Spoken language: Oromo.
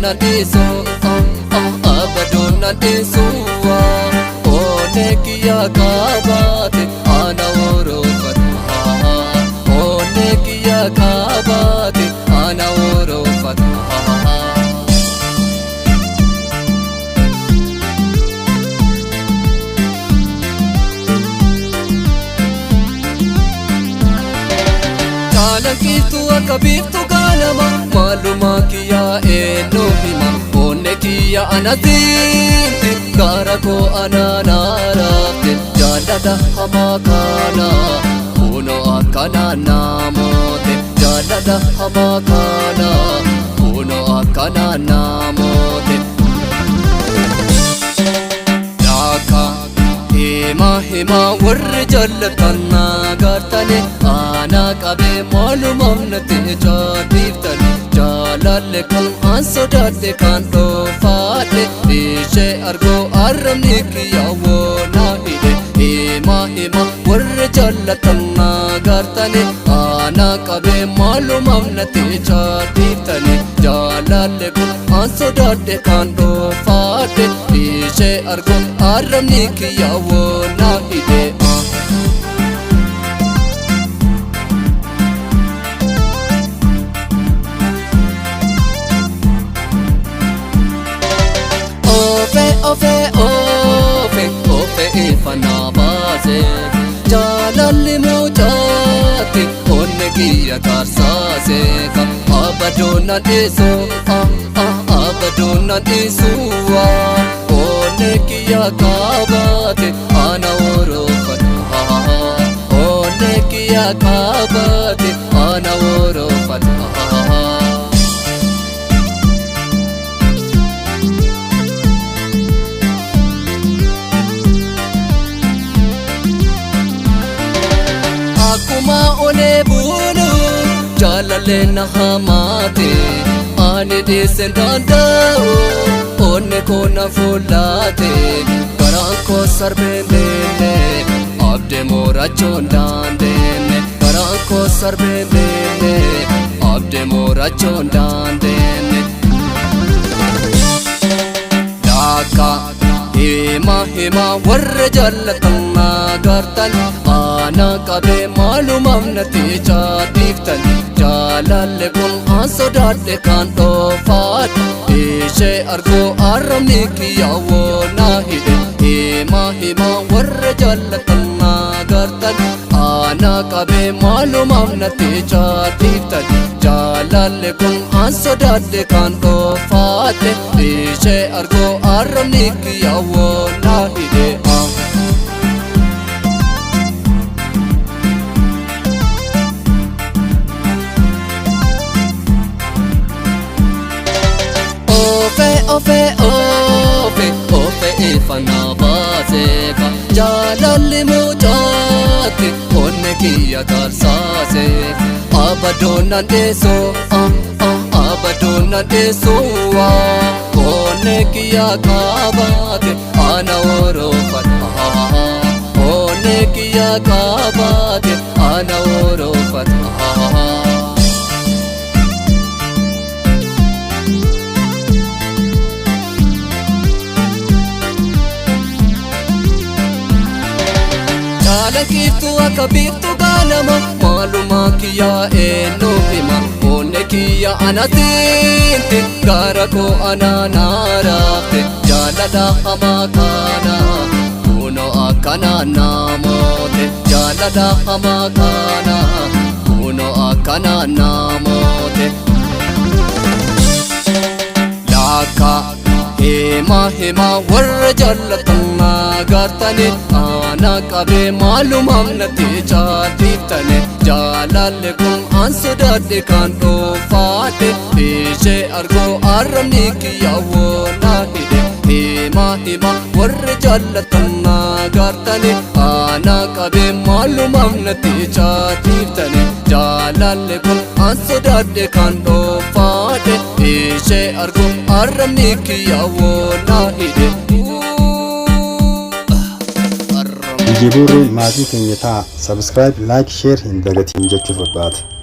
na diso abado na disuwa one kiya kabate ana orofat one kiya kabate ana orofat Kitu akabirtu ganama maluma kiya eno hima onne kiya anazinti gara ko ananarafte jalada hamakana uno akana namote jalada hamakana uno akana namote daka hima warri jallatana gartane ana qabe malumamnate jadiftani jalalle kan ansodate kan dofate ishe argo arramni kiya wona hide hima warri jallatana gartane ana qabe malumamnate jadiftani jalalle kan ansodate kan dofate ishe argo arramni kiya wona hide Ofe ifana baze jalalli mujati onne kiya karsase ka abado na diso abado na disuwa onne kiya kabate ana orofat onne kiya kabate ana orofat Akuma one bunu jalalle na hamate ane desendanda onne ko na fulate karan ko sarbene abde mora chondande karan ko sarbene abde mora chondande daka hima warra jallatana gartan ana qabe malumamnate jadiiftan jalalle kun ansodadde kan dofat ishe argo arramni kiya wona hide hima warra jallatana gartan ana qabe malumamnate jadiiftan jalalle kun ansodadde kan dofat ishe argo arramni kiya wona hide Ofe ifana baze ka jalalli mujati onne kiya karsase abado na deso abado na desuwa onne kiya kabate ana orofat onne kiya kabate ana orofat Kitu akabirtu ganama maluma kiya eno hima onne kiya anazinti gara ko ananarafte jalada hamakana uno akana namote jalada hamakana uno akana namote laka hima warra jallatana gartane ana qabe malumamnate jadiftane jalalle kun ansodadde kan dofate ishe argo arramni kiya wona hide hima warra jallatana gartane ana qabe malumamnate jadiftane jalalle kun ansodadde kan dofate ishe argo arramni kiya wona hide Jiburri maatii keenya ta'a subscribe like share hin dagatiin jechuuf barbaada.